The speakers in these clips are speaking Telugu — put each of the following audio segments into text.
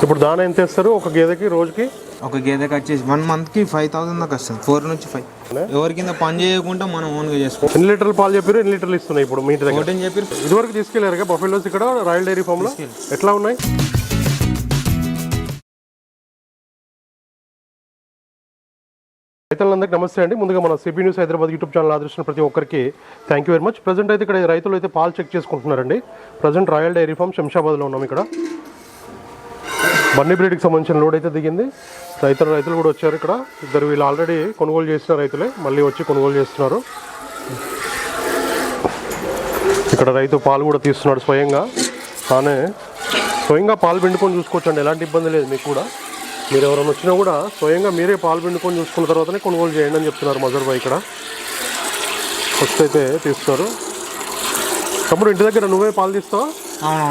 ఇప్పుడు దానా ఎంత ఇస్తారు ఒక గేదెకి రోజుకి? ఒక గేదెకి వచ్చేసి 1 monthకి 5,000 దాకా వస్తుంది. 4 నుంచి 5. ఎవరి కింద పని చేయకుండా మనం ఓన్గా చేసుకోవాలి. ఎన్ని లీటర్లు పాలు చెప్పారు, ఎన్ని లీటర్లు ఇస్తున్నాయి ఇప్పుడు మీ ఇంటి దగ్గర? 14 చెప్పారు. ఇదివరకు తీసుకెళ్లారు బఫెలోస్ ఇక్కడ రాయల్ డైరీ ఫామ్ లో, ఎట్లా ఉన్నాయి? రైతులందరికీ నమస్తే అండి. ముందుగా మన CB news Hyderabad YouTube channel ఆదర్శించిన ప్రతి ఒక్కరికి thank you very much. Present అయితే ఇక్కడ రైతులు అయితే పాలు చెక్ చేసుకుంటున్నారండి. ప్రజెంట్ రాయల్ డైరీ ఫామ్ శంషాబాద్లో ఉన్నాం. ఇక్కడ బన్నీ బ్రీడ్కి సంబంధించిన లోడ్ అయితే దిగింది. రైతులు కూడా వచ్చారు. ఇక్కడ ఇద్దరు వీళ్ళు ఆల్రెడీ కొనుగోలు చేసిన రైతులే మళ్ళీ వచ్చి కొనుగోలు చేస్తున్నారు. ఇక్కడ రైతు పాలు కూడా తీస్తున్నాడు స్వయంగా. తానే స్వయంగా పాలు పిండుకొని చూసుకోవచ్చండి, ఎలాంటి ఇబ్బంది లేదు మీకు కూడా. మీరు ఎవరైనా వచ్చినా కూడా స్వయంగా మీరే పాలు పిండుకొని చూసుకున్న తర్వాతనే కొనుగోలు చేయండి అని చెప్తున్నారు మజర్ భాయ్. ఇక్కడ ఫస్ట్ అయితే తీస్తున్నారు. తమ్ముడు ఇంటి దగ్గర నువ్వే పాలు తీస్తావా?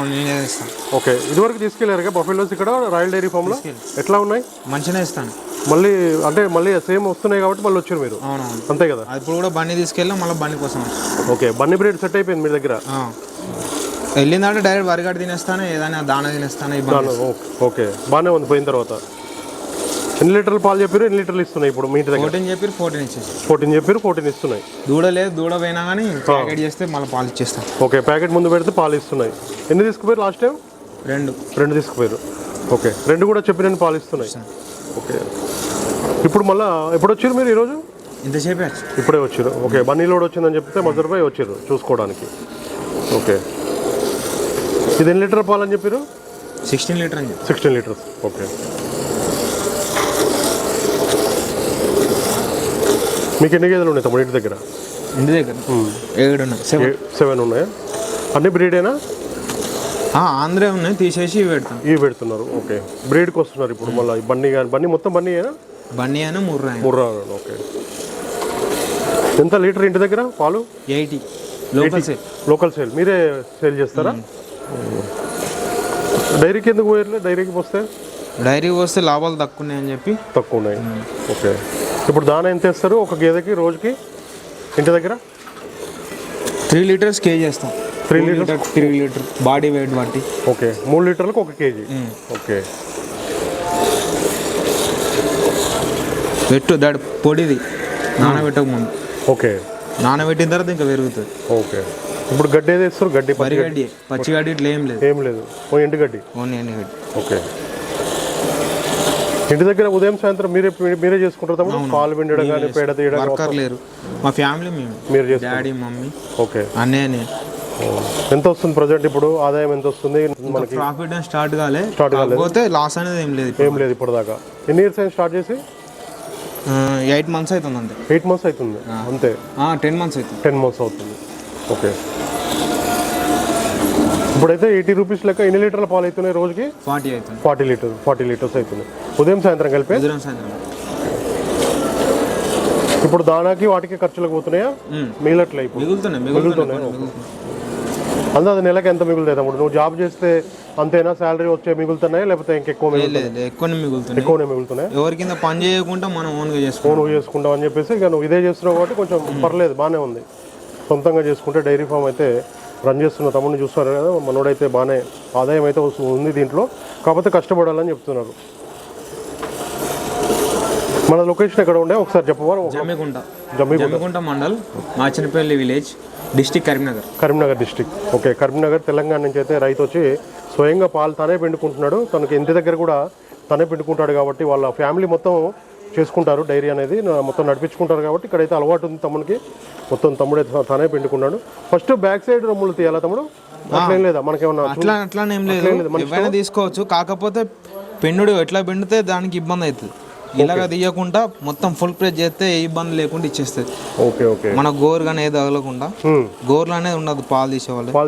నేనే ఇస్తాను. ఓకే, ఇదివరకు తీసుకెళ్లారు బఫెలోస్ ఇక్కడ రాయల్ డైరీ ఫామ్ లో, ఎట్లా ఉన్నాయి? మంచిగా ఇస్తాను. మళ్ళీ సేమ్ వస్తున్నాయి కాబట్టి మళ్ళీ వచ్చారు మీరు, అంతే కదా? ఇప్పుడు కూడా బండి తీసుకెళ్ళాం, మళ్ళీ బండి కోసం. ఓకే, బన్నీ బ్రీడ్ సెట్ అయిపోయింది మీ దగ్గర? వెళ్ళిందంటే డైరెక్ట్ వరిగడ్డ తినేస్తాను, ఏదైనా దాన తినేస్తాను. ఓకే, బాగానే ఉంది. పోయిన తర్వాత ఎన్ని లీటర్లు పాలు చెప్పారు, ఎన్ని లీటర్లు ఇస్తున్నాయి ఇప్పుడు మీ ఇంటి దగ్గర? 14 చెప్పారు, 14 ఇచ్చేసి. 14 చెప్పారు, 14 ఇస్తున్నాయి. దూడ లేదు, దూడ పోయినా కానీ ప్యాకెట్ చేస్తే మళ్ళీ పాలు ఇచ్చేస్తాం. ఓకే, ప్యాకెట్ ముందు పెడితే పాలు ఇస్తున్నాయి. ఎన్ని తీసుకుపోయారు లాస్ట్ టైం? 2 తీసుకుపోయారు. ఓకే, 2 కూడా చెప్పిన పాలు ఇస్తున్నాయి. ఓకే, ఇప్పుడు మళ్ళీ ఎప్పుడు వచ్చారు మీరు? ఈరోజు ఇంతసేపు ఇప్పుడే వచ్చారు. ఓకే, బన్నీ లోడ్ వచ్చిందని చెప్తే మజర్ భాయ్ వచ్చారు చూసుకోవడానికి. ఓకే, ఇది ఎన్ని లీటర్ పాలు అని చెప్పారు? 16 లీటర్ అని చెప్పి. 16 లీటర్స్. ఓకే, మీకు ఎన్ని గేదెలు ఉన్నాయి తమ్ముడు ఇంటి దగ్గర? ఇంటి దగ్గర 7 ఉన్నాయా? అన్ని బ్రీడేనా? ఆంధ్రే ఉన్నాయి, తీసేసి ఇవి పెడుతున్నారు. ఓకే, బ్రీడ్కి వస్తున్నారు ఇప్పుడు మళ్ళీ. బన్నీ మొత్తం బన్నీయేనా? బన్నీ అయినా ముర్రా. ఓకే, ఎంత లీటర్ ఇంటి దగ్గర పాలు? 80. లోకల్ సేల్ మీరే సేల్ చేస్తారా? డైరీకి ఎందుకు పోయారు? డైరీకి వస్తే లాభాలు తక్కువ ఉన్నాయి. ఓకే, ఇప్పుడు దానా ఎంత ఇస్తారు ఒక గేదెకి రోజుకి ఇంటి దగ్గర? 3 లీటర్స్ కేజీ చేస్తాం. 3 లీటర్ బాడీ వెయిట్ బట్టి. Okay, 3 లీటర్లకు 1 KG. ఓకే, దాడి పొడిది నానబెట్టక ముందు. ఓకే, నానబెట్టిన తర్వాత ఇంకా పెరుగుతుంది. ఓకే, ఇప్పుడు గడ్డి ఏది ఇస్తారు? పచ్చి గడ్డి ఇట్లా ఏం లేదు. ఎండుగడ్డి. ఓకే, ఇంటి దగ్గర ఉదయం సాయంత్రం మీరే చేసుకుంటారు తమ్ముడు? పాలు పిండడం కానీ పేడ తీయడం? లేరు, మా ఫ్యామిలీ మీరు చేస్తారు? Daddy, mummy. ఓకే, అన్నయ్య. ఎంత వస్తుంది ప్రజెంట్ ఇప్పుడు ఆదాయం? ఎంత వస్తుంది మనకి? ప్రాఫిట్ స్టార్ట్ కాలేదు, లాస్ అనేది ఏం లేదు ఇప్పుడు దాకా. ఎన్ని ఇయర్స్ అయింది స్టార్ట్ చేసి? 8 months అవుతుంది అంతే. 8 months అవుతుంది అంతే? 10 months అవుతుంది. 10 months అవుతుంది. ఓకే, ఇప్పుడైతే 80 రూపీస్ లెక్క ఎన్ని లీటర్ల పాలు అవుతున్నాయి రోజుకి? 40 లీటర్స్ అవుతుంది ఉదయం సాయంత్రం కలిపి. ఇప్పుడు దానాకి వాటికి ఖర్చులకు పోతున్నాయా? మిగిలినట్లే మిగులుతున్నాయి. అందాజ నెలకి ఎంత మిగులుతాయి తమ్ముడు? నువ్వు జాబ్ చేస్తే అంతేనా శాలరీ వచ్చే మిగులుతున్నాయా లేకపోతే ఇంకెక్కువ? ఎక్కువనే మిగులుతున్నాయి. ఎవరి కింద పని చేయకుండా మనం ఓన్గా చేసుకుంటాం అని చెప్పేసి ఇక నువ్వు ఇదే చేస్తున్నావు కాబట్టి కొంచెం పర్లేదు, బాగానే ఉంది. సొంతంగా చేసుకుంటే డైరీ ఫామ్ అయితే రన్ చేస్తున్న తమ్ముడిని చూస్తున్నారు కదా, మనోడైతే బాగానే ఆదాయం అయితే ఉంది దీంట్లో. కాకపోతే కష్టపడాలని చెప్తున్నారు. మన లొకేషన్ ఎక్కడ ఉండే ఒకసారి చెప్పవారు? Jammikunta mandal, Machanapalli village, district Karimnagar district. Okay, Karimnagar Telangana నుంచి అయితే రైతు వచ్చి స్వయంగా పాలు తానే పిండుకుంటున్నాడు. తనకి ఇంటి దగ్గర కూడా తనే పిండుకుంటాడు కాబట్టి వాళ్ళ ఫ్యామిలీ మొత్తం చేసుకుంటారు. డైరీ అనేది మొత్తం నడిపించుకుంటారు కాబట్టి ఇక్కడైతే అలవాటు ఉంది తమ్ముడికి. మొత్తం తమ్ముడే తానే పిండుకున్నాడు. ఫస్ట్ బ్యాక్ సైడ్ రొమ్ములు తీయాలా తమ్ముడు? అట్లేం లేదా మనకేమన్నా? అట్లానేం లేదు, తీసుకోవచ్చు. కాకపోతే పిండుడు ఎట్లా పిండితే దానికి ఇబ్బంది అవుతుంది. ఇలాగ తీయకుండా మొత్తం ఫుల్ ప్రెస్ చేస్తే ఏ ఇబ్బంది లేకుండా ఇచ్చేస్తుంది. ఓకే, మన గోరు కానీ ఏది తగలకుండా. గోర్లు అనేది ఉండదు పాలు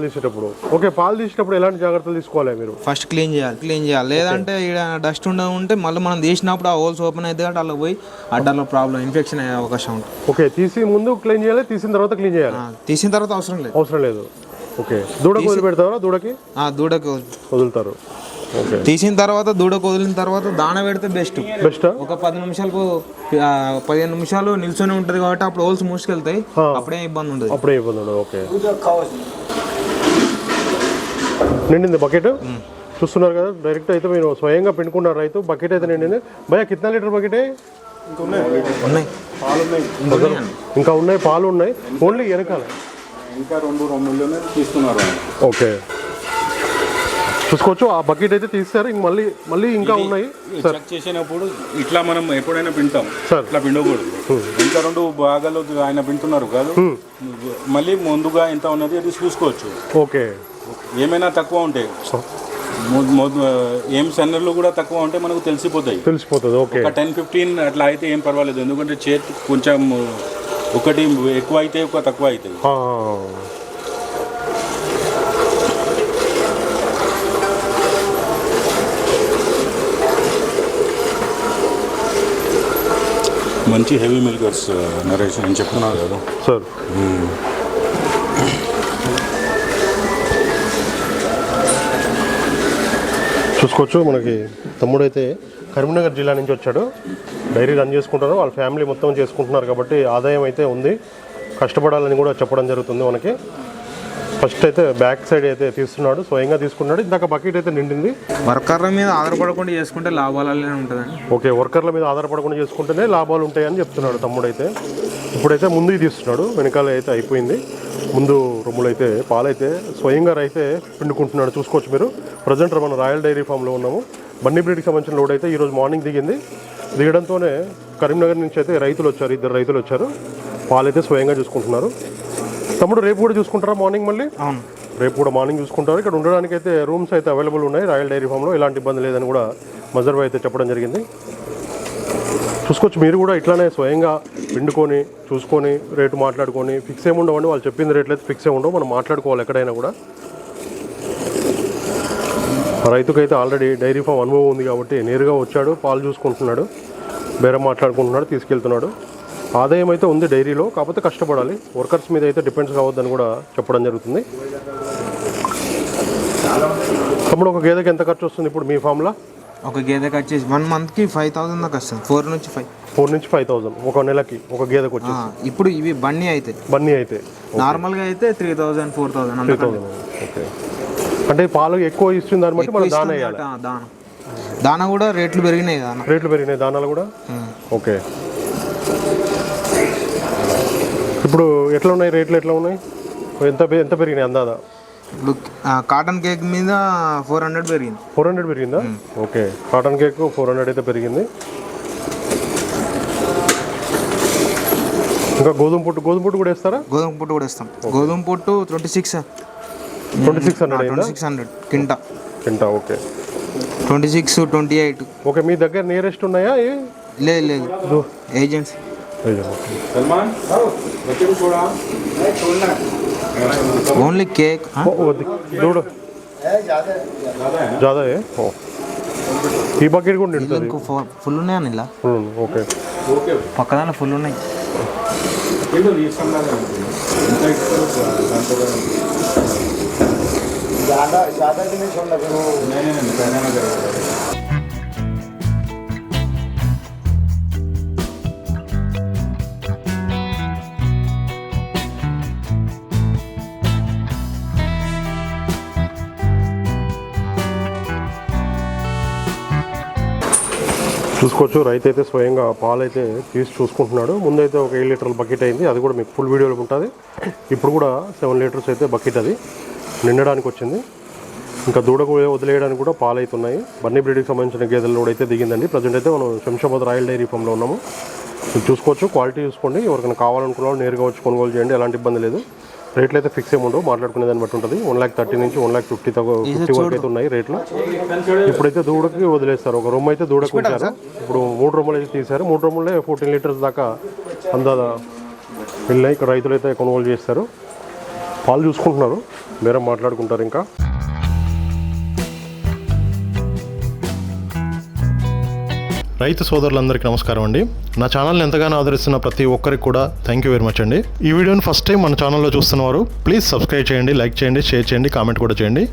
తీసేటప్పుడు. ఓకే, పాలు తీసేటప్పుడు ఎలాంటి జాగ్రత్తలు తీసుకోవాలి మీరు? ఫస్ట్ క్లీన్ చేయాలి. లేదంటే ఇక్కడ డస్ట్ ఉంటే మళ్ళీ మనం తీసినప్పుడు ఆ హోల్స్ ఓపెన్ అయితే కాబట్టి అలా పోయి అడ్డలో ప్రాబ్లం, ఇన్ఫెక్షన్ అయ్యే అవకాశం ఉంటుంది. ఓకే, తీసి ముందు క్లీన్ చేయాలి, తీసిన తర్వాత క్లీన్ చేయాలి. తీసిన తర్వాత అవసరం లేదు. ఓకే, దూడకు వదిలి పెడతారా? దూడకి వదులుతారు. తీసిన తర్వాత దూడకు వదిలిన తర్వాత దాన పెడితే బెస్ట్. ఒక 10 నిమిషాలకు 15 నిమిషాలు నిల్చొని ఉంటుంది కాబట్టి అప్పుడు హోల్స్ మూసుకెళ్తాయి. అప్పుడే ఇబ్బంది ఉండదు. ఓకే, నిండింది బకెట్? చూస్తున్నారు కదా, డైరెక్ట్ అయితే మీరు స్వయంగా పిండుకున్నారు రైతు. బకెట్ అయితే నిండింది. భయ్యా కిतना లీటర్ బకెటే? ఇంకా ఉన్నాయి, పాలు ఉన్నాయి. ఓన్లీ వెనకాల ఇంకా 2 రొమ్ముల్లోనే తీస్తున్నారు. ఓకే, చూసుకోవచ్చు. ఆ బకెట్ అయితే తీస్తారు. ఇంక మళ్ళీ ఇంకా ఉన్నాయి. చెక్ చేసినప్పుడు ఇట్లా మనం ఎప్పుడైనా పింటాం సార్, ఇట్లా పిండకూడదు. ఇంకా 2 భాగాలు ఆయన పింటున్నారు కాదు, మళ్ళీ ముందుగా ఎంత ఉన్నది అది చూసుకోవచ్చు. ఓకే, ఏమైనా తక్కువ ఉంటాయి, ఏం సెన్నర్లు కూడా తక్కువ ఉంటే మనకు తెలిసిపోతుంది. ఓకే, ఒక 10-15 అట్లా అయితే ఏం పర్వాలేదు. ఎందుకంటే చేతి కొంచెం ఒకటి ఎక్కువ అయితే ఒక తక్కువ అవుతుంది. మంచి హెవీ మిల్కర్స్ నరేష్ నేను చెప్తున్నాను కదా సార్. చూసుకోవచ్చు, మనకి తమ్ముడైతే కరీంనగర్ జిల్లా నుంచి వచ్చాడు. డైరీ రన్ చేసుకుంటారు, వాళ్ళ ఫ్యామిలీ మొత్తం చేసుకుంటున్నారు కాబట్టి ఆదాయం అయితే ఉంది. కష్టపడాలని కూడా చెప్పడం జరుగుతుంది మనకి. ఫస్ట్ అయితే బ్యాక్ సైడ్ అయితే తీస్తున్నాడు, స్వయంగా తీసుకున్నాడు. ఇందాక బకెట్ అయితే నిండింది. వర్కర్ల మీద ఆధారపడకుండా చేసుకుంటే లాభాలనే ఉంటుందండి. ఓకే, వర్కర్ల మీద ఆధారపడకుండా చేసుకుంటేనే లాభాలు ఉంటాయని చెప్తున్నాడు తమ్ముడైతే. ఇప్పుడైతే ముందుకు తీస్తున్నాడు, వెనకాల అయితే అయిపోయింది. ముందు రొమ్ములు అయితే పాలైతే స్వయంగా రైతే పిండుకుంటున్నాడు. చూసుకోవచ్చు మీరు. ప్రజెంట్ మన రాయల్ డైరీ ఫామ్లో ఉన్నాము. బన్నీ బ్రీడ్కి సంబంధించిన లోడ్ అయితే ఈరోజు మార్నింగ్ దిగింది. దిగడంతోనే కరీంనగర్ నుంచి అయితే రైతులు వచ్చారు, 2 రైతులు వచ్చారు. పాలైతే స్వయంగా చూసుకుంటున్నారు. తమ్ముడు రేపు కూడా చూసుకుంటారా మార్నింగ్? మళ్ళీ అవును, రేపు కూడా మార్నింగ్ చూసుకుంటారు. ఇక్కడ ఉండడానికి అయితే రూమ్స్ అయితే అవైలబుల్ ఉన్నాయి రాయల్ డైరీ ఫామ్లో. ఎలాంటి ఇబ్బంది లేదని కూడా మజర్ అయితే చెప్పడం జరిగింది. చూసుకోవచ్చు మీరు కూడా ఇట్లానే స్వయంగా పిండుకొని చూసుకొని రేటు మాట్లాడుకొని ఫిక్స్ ఏమి ఉండవండి. వాళ్ళు చెప్పింది రేట్లు అయితే ఫిక్స్ ఏమి ఉండవు, మనం మాట్లాడుకోవాలి ఎక్కడైనా కూడా. రైతుకైతే ఆల్రెడీ డైరీ ఫామ్ అనుభవం ఉంది కాబట్టి నేరుగా వచ్చాడు, పాలు చూసుకుంటున్నాడు, బేరం మాట్లాడుకుంటున్నాడు, తీసుకెళ్తున్నాడు. ఆదాయం అయితే ఉంది డైరీలో, కాకపోతే కష్టపడాలి. వర్కర్స్ మీద అయితే డిపెండ్స్ కావద్దని కూడా చెప్పడం జరుగుతుంది. తమ్ముడు ఒక గేదెకి ఎంత ఖర్చు వస్తుంది ఇప్పుడు మీ ఫామ్లో? ఒక గేదెకి వచ్చేసి 1 మంత్కి 5,000 దాకా వస్తుంది. 4 నుంచి 5,000 ఒక నెలకి ఒక గేదెకి వచ్చేసి. ఇప్పుడు ఇవి బన్నీ అయితే నార్మల్గా అయితే 3,000 4,000. ఓకే, అంటే పాలు ఎక్కువ ఇస్తుంది దాన్ని బట్టి మనం దాన వేయాలి. దాన కూడా రేట్లు పెరిగినాయి. దానాలు కూడా. ఓకే, ఇప్పుడు ఎట్లా ఉన్నాయి రేట్లు? ఎట్లా ఉన్నాయి? ఎంత పెరిగినాయి అందాదా? ఇప్పుడు కాటన్ కేక్ మీద 400 పెరిగింది. 400 పెరిగిందా? ఓకే, కాటన్ కేక్ 400 అయితే పెరిగింది. ఇంకా గోధుమ పొట్టు కూడా వేస్తారా? గోధుమ పొట్టు కూడా వేస్తాం. గోధుమ పొట్టు 2600 కింటా. ఓకే, 26, 28. ఓకే, మీ దగ్గర నియరెస్ట్ ఉన్నాయా? లేదు, ఏజెంట్స్. ఓన్లీ కేక్ దూడ ज़्यादा है. ఈ బకెట్ కూడా నిండుతుంది. ఫుల్ ఉన్నాయని ఇలా. ఓకే, పక్కదాని ఫుల్ ఉన్నాయి. చూసుకోవచ్చు, రైతు అయితే స్వయంగా పాలు అయితే తీసి చూసుకుంటున్నాడు. ముందైతే ఒక 7 లీటర్ల బకెట్ అయింది, అది కూడా మీకు ఫుల్ వీడియోలో ఉంటుంది. ఇప్పుడు కూడా 7 లీటర్స్ అయితే బకెట్ అది నిండడానికి వచ్చింది. ఇంకా దూడకు వదిలేయడానికి కూడా పాలు అవుతున్నాయి. బన్నీ బ్రీడ్కి సంబంధించిన గేదెల లోడ్ అయితే దిగిందండి. ప్రజెంట్ అయితే మనం శంషాబాద్ రాయల్ డైరీ ఫామ్లో ఉన్నాము. చూసుకోవచ్చు, క్వాలిటీ చూసుకోండి. ఎవరికైనా కావాలనుకున్న వాళ్ళు నేరుగా వచ్చి కొనుగోలు చేయండి, ఎలాంటి ఇబ్బంది లేదు. రేట్లు అయితే ఫిక్స్ ఏమి ఉండవు, మాట్లాడుకునే దాన్ని బట్టి ఉంటుంది. 1,30,000 నుంచి 1,50,000 వరకు అయితే ఉన్నాయి రేట్లు. ఇప్పుడైతే దూడకి వదిలేస్తారు. ఒక రూమ్ అయితే దూడకు ఉంచారు. ఇప్పుడు 3 రూములు అయితే తీశారు. 3 రూములే 14 లీటర్స్ దాకా అందాదా వెళ్ళినాయి. ఇక్కడ రైతులు అయితే కొనుగోలు చేస్తారు, పాలు చూసుకుంటున్నారు, బేరం మాట్లాడుకుంటారు. ఇంకా రైతు సోదరులందరికీ నమస్కారం అండి. నా ఛానల్ని ఎంతగానో ఆదరిస్తున్న ప్రతి ఒక్కరికి కూడా థ్యాంక్ యూ వెరీ మచ్ అండి. ఈ వీడియోని ఫస్ట్ టైం మన ఛానల్లో చూస్తున్నవారు ప్లీజ్ సబ్స్క్రైబ్ చేయండి, లైక్ చేయండి, షేర్ చేయండి, కామెంట్ కూడా చేయండి.